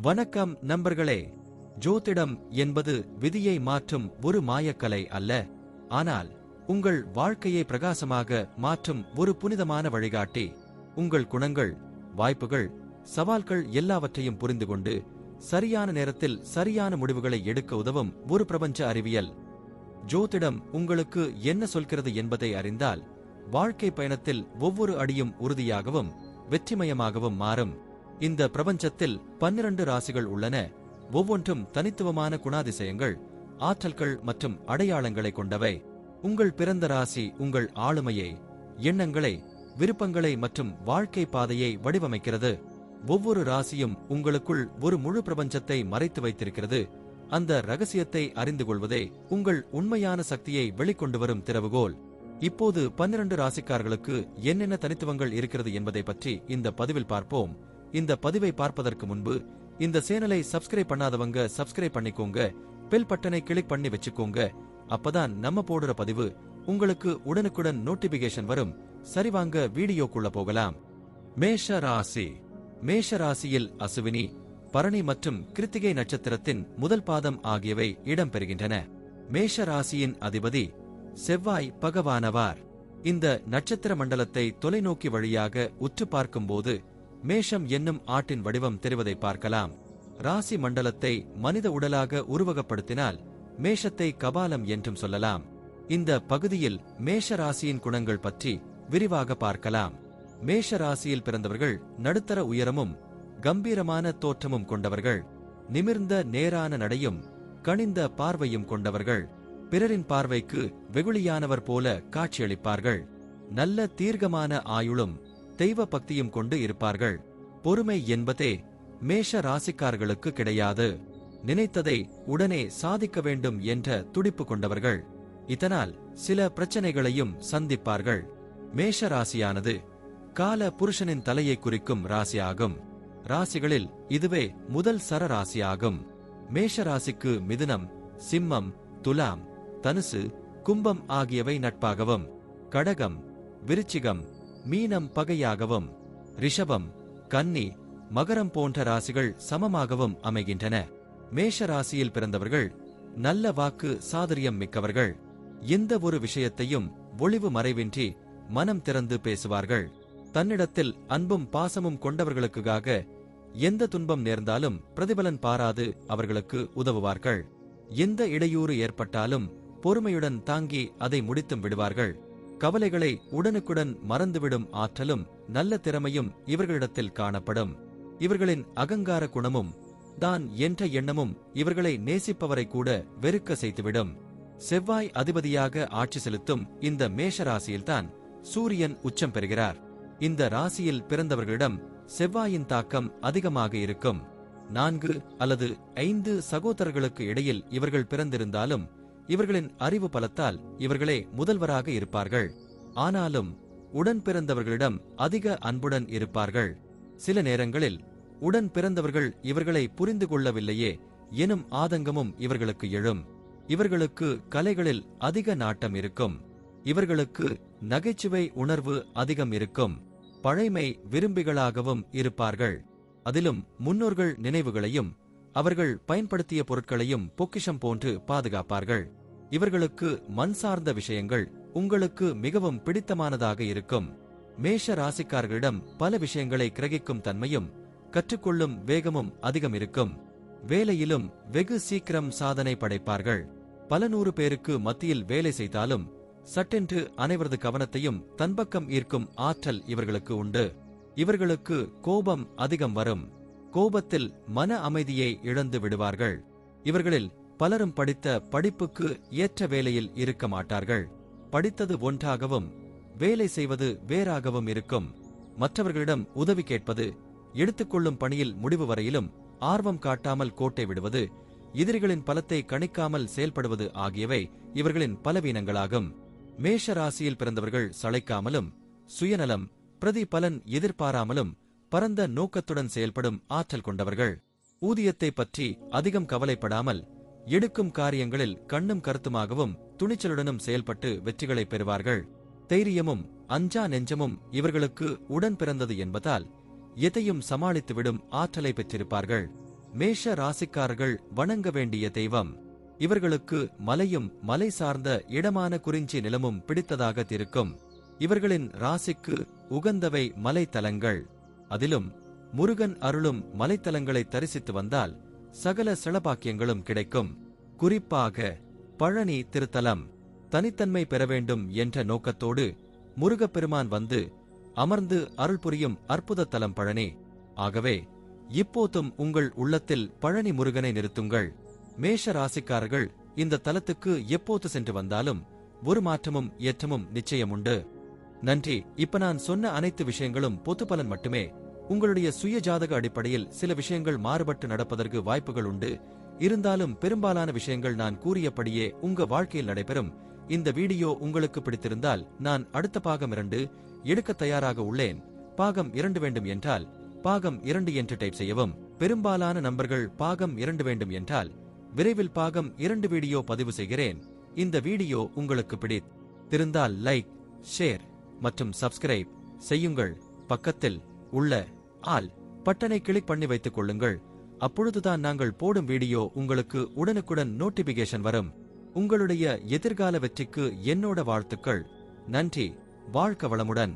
வணக்கம் நண்பர்களே. ஜோதிடம் என்பது விதியை மாற்றும் ஒரு மாயக்கலை அல்ல, ஆனால் உங்கள் வாழ்க்கையை பிரகாசமாக மாற்றும் ஒரு புனிதமான வழிகாட்டி. உங்கள் குணங்கள், வாய்ப்புகள், சவால்கள் எல்லாவற்றையும் புரிந்துகொண்டு சரியான நேரத்தில் சரியான முடிவுகளை எடுக்க உதவும் ஒரு பிரபஞ்ச அறிவியல். ஜோதிடம் உங்களுக்கு என்ன சொல்கிறது என்பதை அறிந்தால் வாழ்க்கை பயணத்தில் ஒவ்வொரு அடியும் உறுதியாகவும் வெற்றிமயமாகவும் மாறும். இந்த பிரபஞ்சத்தில் 12 ராசிகள் உள்ளன. ஒவ்வொன்றும் தனித்துவமான குணாதிசயங்கள், ஆற்றல்கள் மற்றும் அடையாளங்களை கொண்டவை. உங்கள் பிறந்த ராசி உங்கள் ஆளுமையை, எண்ணங்களை, விருப்பங்களை மற்றும் வாழ்க்கை பாதையை வடிவமைக்கிறது. ஒவ்வொரு ராசியும் உங்களுக்குள் ஒரு முழு பிரபஞ்சத்தை மறைத்து வைத்திருக்கிறது. அந்த ரகசியத்தை அறிந்து கொள்வதே உங்கள் உண்மையான சக்தியை வெளிக்கொண்டு வரும் திறவுகோல். இப்போது 12 ராசிக்காரர்களுக்கு என்னென்ன தனித்துவங்கள் இருக்கிறது என்பதை பற்றி இந்த பதிவில் பார்ப்போம். இந்த பதிவை பார்ப்பதற்கு முன்பு இந்த சேனலை சப்ஸ்கிரைப் பண்ணாதவங்க சப்ஸ்கிரைப் பண்ணிக்கோங்க, பெல் பட்டனை கிளிக் பண்ணி வச்சுக்கோங்க. அப்பதான் நம்ம போடுற பதிவு உங்களுக்கு உடனுக்குடன் நோட்டிபிகேஷன் வரும். சரிவாங்க வீடியோக்குள்ள போகலாம். மேஷ ராசி. மேஷ ராசியில் அசுவினி, பரணி மற்றும் கிருத்திகை நட்சத்திரத்தின் முதல் பாதம் ஆகியவை இடம்பெறுகின்றன. மேஷ ராசியின் அதிபதி செவ்வாய் பகவானவார். இந்த நட்சத்திர மண்டலத்தை தொலைநோக்கி வழியாக உற்று பார்க்கும்போது மேஷம் என்னும் ஆட்டின் வடிவம் தெரிவதை பார்க்கலாம். ராசி மண்டலத்தை மனித உடலாக உருவகப்படுத்தினால் மேஷத்தை கபாலம் என்றும் சொல்லலாம். இந்த பகுதியில் மேஷ ராசியின் குணங்கள் பற்றி விரிவாக பார்க்கலாம். மேஷ ராசியில் பிறந்தவர்கள் நடுத்தர உயரமும் கம்பீரமான தோற்றமும் கொண்டவர்கள். நிமிர்ந்த நேரான நடையும் கனிந்த பார்வையும் கொண்டவர்கள். பிறரின் பார்வைக்கு வெகுளியானவர் போல காட்சியளிப்பார்கள். நல்ல தீர்க்கமான ஆயுளும் தெய்வ பக்தியும் கொண்டு இருப்பார்கள். பொறுமை என்பதே மேஷ ராசிக்காரர்களுக்கு கிடையாது. நினைத்ததை உடனே சாதிக்க வேண்டும் என்ற துடிப்பு கொண்டவர்கள். இதனால் சில பிரச்சனைகளையும் சந்திப்பார்கள். மேஷ ராசியானது கால புருஷனின் தலையை குறிக்கும் ராசியாகும். ராசிகளில் இதுவே முதல் சர ராசியாகும். மேஷ ராசிக்கு மிதுனம், சிம்மம், துலாம், தனுசு, கும்பம் ஆகியவை நட்பாகவும், கடகம், விருச்சிகம், மீனம் பகையாகவும், ரிஷபம், கன்னி, மகரம் போன்ற ராசிகள் சமமாகவும் அமைகின்றன. மேஷ ராசியில் பிறந்தவர்கள் நல்ல வாக்கு சாதுரியம் மிக்கவர்கள். எந்த ஒரு விஷயத்தையும் ஒளிவு மறைவின்றி மனம் திறந்து பேசுவார்கள். தன்னிடத்தில் அன்பும் பாசமும் கொண்டவர்களுக்காக எந்த துன்பம் நேர்ந்தாலும் பிரதிபலன் பாராது அவர்களுக்கு உதவுவார்கள். எந்த இடையூறு ஏற்பட்டாலும் பொறுமையுடன் தாங்கி அதை முடித்தும் விடுவார்கள். கவலைகளை உடனுக்குடன் மறந்துவிடும் ஆற்றலும் நல்ல திறமையும் இவர்களிடத்தில் காணப்படும். இவர்களின் அகங்கார குணமும் தான் என்ற எண்ணமும் இவர்களை நேசிப்பவரை கூட வெறுக்க செய்துவிடும். செவ்வாய் அதிபதியாக ஆட்சி செலுத்தும் இந்த மேஷ ராசியில்தான் சூரியன் உச்சம் பெறுகிறார். இந்த ராசியில் பிறந்தவர்களிடம் செவ்வாயின் தாக்கம் அதிகமாக இருக்கும். 4 அல்லது 5 சகோதரர்களுக்கு இடையில் இவர்கள் பிறந்திருந்தாலும் இவர்களின் அறிவு பலத்தால் இவர்களே முதல்வராக இருப்பார்கள். ஆனாலும் உடன் பிறந்தவர்களிடம் அதிக அன்புடன் இருப்பார்கள். சில நேரங்களில் உடன் பிறந்தவர்கள் இவர்களை புரிந்து கொள்ளவில்லையே எனும் ஆதங்கமும் இவர்களுக்கு எழும். இவர்களுக்கு கலைகளில் அதிக நாட்டம் இருக்கும். இவர்களுக்கு நகைச்சுவை உணர்வு அதிகம் இருக்கும். பழைமை விரும்பிகளாகவும் இருப்பார்கள். அதிலும் முன்னோர்கள் நினைவுகளையும் அவர்கள் பயன்படுத்திய பொருட்களையும் பொக்கிஷம் போன்று பாதுகாப்பார்கள். இவர்களுக்கு மண் சார்ந்த விஷயங்கள் உங்களுக்கு மிகவும் பிடித்தமானதாக இருக்கும். மேஷ ராசிக்காரர்களிடம் பல விஷயங்களை கிரகிக்கும் தன்மையும் கற்றுக்கொள்ளும் வேகமும் அதிகம் இருக்கும். வேலையிலும் வெகு சீக்கிரம் சாதனை படைப்பார்கள். பல 100 பேருக்கு மத்தியில் வேலை செய்தாலும் சட்டென்று அனைவரது கவனத்தையும் தன்பக்கம் ஈர்க்கும் ஆற்றல் இவர்களுக்கு உண்டு. இவர்களுக்கு கோபம் அதிகம் வரும். கோபத்தில் மன அமைதியை இழந்து விடுவார்கள். இவர்களில் பலரும் படித்த படிப்புக்கு ஏற்ற வேலையில் இருக்க மாட்டார்கள். படித்தது ஒன்றாகவும் வேலை செய்வது வேறாகவும் இருக்கும். மற்றவர்களிடம் உதவி கேட்பது, எடுத்துக்கொள்ளும் பணியில் முடிவு வரையிலும் ஆர்வம் காட்டாமல் கோட்டை விடுவது, எதிரிகளின் பலத்தை கணிக்காமல் செயல்படுவது ஆகியவை இவர்களின் பலவீனங்களாகும். மேஷ ராசியில் பிறந்தவர்கள் சளைக்காமலும் சுயநலம், பிரதி பலன் எதிர்பாராமலும் பரந்த நோக்கத்துடன் செயல்படும் ஆற்றல் கொண்டவர்கள். ஊதியத்தை பற்றி அதிகம் கவலைப்படாமல் எடுக்கும் காரியங்களில் கண்ணும் கருத்துமாகவும் துணிச்சலுடனும் செயல்பட்டு வெற்றிகளை பெறுவார்கள். தைரியமும் அஞ்சா நெஞ்சமும் இவர்களுக்கு உடன் பிறந்தது என்பதால் எதையும் சமாளித்துவிடும் ஆற்றலை பெற்றிருப்பார்கள். மேஷ ராசிக்காரர்கள் வணங்க வேண்டிய தெய்வம். இவர்களுக்கு மலையும் மலை சார்ந்த இடமான குறிஞ்சி நிலமும் பிடித்ததாக இருக்கும். இவர்களின் ராசிக்கு உகந்தவை மலைத்தலங்கள். அதிலும் முருகன் அருளும் மலைத்தலங்களை தரிசித்து வந்தால் சகல செலபாக்கியங்களும் கிடைக்கும். குறிப்பாக பழனி திருத்தலம் தனித்தன்மை பெற வேண்டும் என்ற நோக்கத்தோடு முருகப்பெருமான் வந்து அமர்ந்து அருள் புரியும் அற்புத தலம் பழனி. ஆகவே இப்போதும் உங்கள் உள்ளத்தில் பழனி முருகனை நிறுத்துங்கள். மேஷ ராசிக்காரர்கள் இந்த தலத்துக்கு எப்போது சென்று வந்தாலும் ஒரு மாற்றமும் ஏற்றமும் நிச்சயமுண்டு. நன்றி. இப்ப நான் சொன்ன அனைத்து விஷயங்களும் பொது பலன் மட்டுமே. உங்களுடைய சுய ஜாதக அடிப்படையில் சில விஷயங்கள் மாறுபட்டு நடப்பதற்கு வாய்ப்புகள் உண்டு. இருந்தாலும் பெரும்பாலான விஷயங்கள் நான் கூறியபடியே உங்க வாழ்க்கையில் நடைபெறும். இந்த வீடியோ உங்களுக்கு பிடித்திருந்தால் நான் அடுத்த பாகம் 2 எடுக்க தயாராக உள்ளேன். பாகம் 2 வேண்டும் என்றால் பாகம் 2 என்று டைப் செய்யவும். பெரும்பாலான நண்பர்கள் பாகம் 2 வேண்டும் என்றால் விரைவில் பாகம் 2 வீடியோ பதிவு செய்கிறேன். இந்த வீடியோ உங்களுக்கு பிடித்திருந்தால் லைக், ஷேர் மற்றும் சப்ஸ்கிரைப் செய்யுங்கள். பக்கத்தில் உள்ள ஆல் பட்டனை கிளிக் பண்ணி வைத்துக் கொள்ளுங்கள். அப்பொழுதுதான் நாங்கள் போடும் வீடியோ உங்களுக்கு உடனுக்குடன் நோட்டிபிகேஷன் வரும். உங்களுடைய எதிர்கால வெற்றிக்கு என்னோட வாழ்த்துக்கள். நன்றி. வாழ்க வளமுடன்.